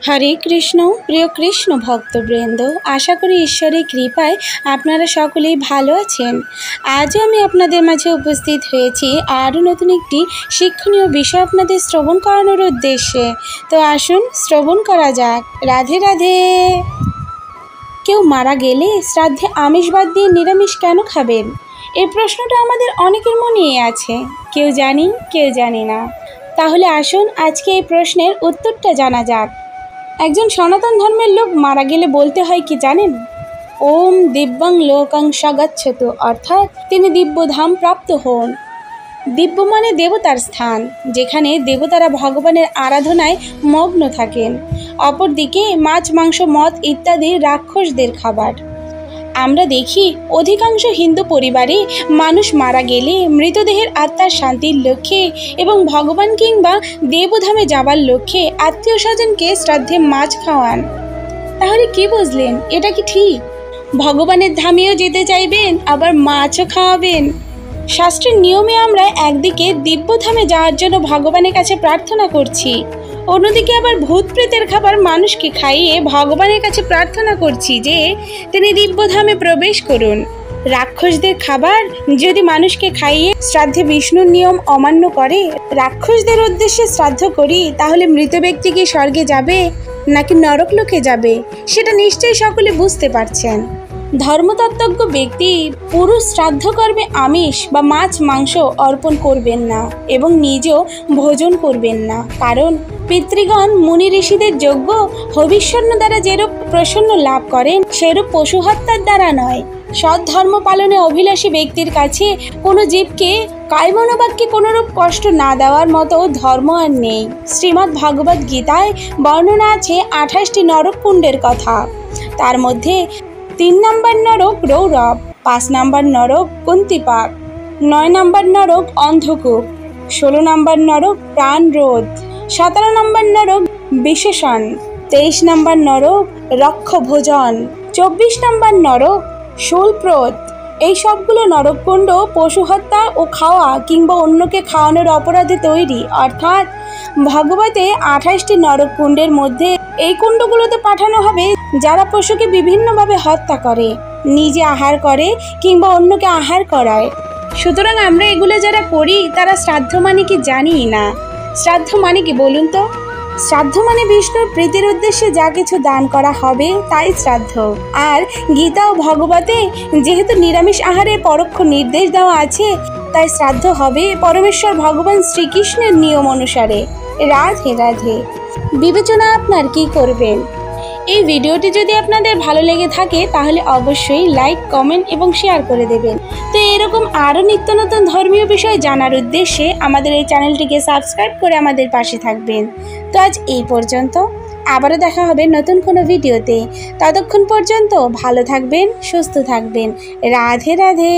हरे कृष्ण प्रिय कृष्ण भक्तबृंद आशा करी ईश्वरेर कृपाय आपनारा सकलेई भालो आछेन। आज आमि आपनादेर माझे उपस्थित हयेछि आरो नतुन एकटी शिक्षणीय विषय आपनादेर श्रवण करानोर उद्देश्ये। तो आसुन श्रवण करा जाक। राधे राधे। केउ मारा गेले श्राद्धे आमिष बाद दिये निरामिष केन खाबेन? এই প্রশ্নটা আমাদের অনেকের মনেই আছে, কেউ জানি কেউ জানি না। তাহলে আসুন আজকে এই প্রশ্নের উত্তরটা জানা যাক। একজন সনাতন ধর্মের লোক মারা গেলে বলতে হয় কি জানেন? ওম দিব্যং লোকং সগচ্ছতু, অর্থাৎ তিনি দিব্যধাম প্রাপ্ত হন। দিব্য মানে দেবতার স্থান, যেখানে দেবতারা ভগবানের আরাধনায় মগ্ন থাকেন। অপরদিকে মাছ মাংস মদ ইত্যাদি রাক্ষসদের খাবার। আমরা দেখি অধিকাংশ হিন্দু পরিবারে মানুষ মারা গেলে মৃতদেহের আত্মার শান্তির লক্ষ্যে এবং ভগবান কিংবা দেবধামে যাবার লক্ষ্যে আত্মীয় স্বজনকে শ্রাদ্ধে মাছ খাওয়ান। তাহলে কি বুঝলেন, এটা কি ঠিক? ভগবানের ধামেও যেতে চাইবেন আবার মাছও খাওয়াবেন। শাস্ত্রের নিয়মে আমরা একদিকে দিব্যধামে যাওয়ার জন্য ভগবানের কাছে প্রার্থনা করছি, অন্যদিকে আবার ভূত প্রেতের খাবার মানুষকে খাইয়ে ভগবানের কাছে প্রার্থনা করছি যে তিনি দিব্যধামে প্রবেশ করুন। রাক্ষসদের খাবার যদি মানুষকে খাইয়ে শ্রাদ্ধে বিষ্ণুর নিয়ম অমান্য করে, রাক্ষসদের উদ্দেশ্যে শ্রাদ্ধ করি, তাহলে মৃত ব্যক্তি কি স্বর্গে যাবে নাকি নরকলোকে যাবে সেটা নিশ্চয়ই সকলে বুঝতে পারছেন। ধর্মতত্ত্বজ্ঞ ব্যক্তি পুরুষ শ্রাদ্ধ কর্মে আমিষ বা মাছ মাংস অর্পণ করবেন না এবং নিজেও ভোজন করবেন না, কারণ পিতৃগণ মুনি ঋষিদের যজ্ঞ হবিষ্যন্ন দ্বারা যেরূপ প্রসন্ন লাভ করেন সেরূপ পশু হত্যার দ্বারা নয়। সৎ ধর্ম পালনে অভিলাষী ব্যক্তির কাছে কোনো জীবকে কায়মনোবাক্যে কোনোরূপ কষ্ট না দেওয়ার মতো ধর্ম আর নেই। শ্রীমদ্ ভগবদ্ গীতায় বর্ণনা আছে 28টি নরককুণ্ডের কথা। তার মধ্যে 3 নম্বর নরক রৌরব, 5 নম্বর নরক কুন্তিপাক, 9 নম্বর নরক অন্ধকূপ, 16 নম্বর নরক প্রাণরোধ, 17 নম্বর নরক বিশেষণ, 23 নম্বর নরক রক্ষভোজন, 24 নম্বর নরক শূলপ্রদ। এই সবগুলো নরককুণ্ড পশু হত্যা ও খাওয়া কিংবা অন্যকে খাওয়ানোর অপরাধে তৈরি, অর্থাৎ ভগবতে 28টি নরককুণ্ডের মধ্যে এই কুণ্ডগুলোতে পাঠানো হবে যারা পশুকে বিভিন্নভাবে হত্যা করে, নিজে আহার করে কিংবা অন্যকে আহার করায়। সুতরাং আমরা এগুলো যারা করি তারা শ্রাদ্ধ মানে কি জানিই না। শ্রাদ্ধ মানে কি বলুন তো? শ্রাদ্ধ মানে বিষ্ণুর প্রীতির উদ্দেশ্যে যা কিছু দান করা হবে তাই শ্রাদ্ধ। আর গীতা ও ভগবতে যেহেতু নিরামিষ আহারের পরোক্ষ নির্দেশ দেওয়া আছে, তাই শ্রাদ্ধ হবে পরমেশ্বর ভগবান শ্রীকৃষ্ণের নিয়ম অনুসারে। রাধে রাধে। বিবেচনা আপনার কি করবেন। এই ভিডিওটি যদি আপনাদের ভালো লেগে থাকে তাহলে অবশ্যই লাইক কমেন্ট এবং শেয়ার করে দেবেন। তো এরকম আরও নিত্য নতুন ধর্মীয় বিষয় জানার উদ্দেশ্যে আমাদের এই চ্যানেলটিকে সাবস্ক্রাইব করে আমাদের পাশে থাকবেন। তো আজ এই পর্যন্ত, আবারও দেখা হবে নতুন কোনো ভিডিওতে। ততক্ষণ পর্যন্ত ভালো থাকবেন, সুস্থ থাকবেন। রাধে রাধে।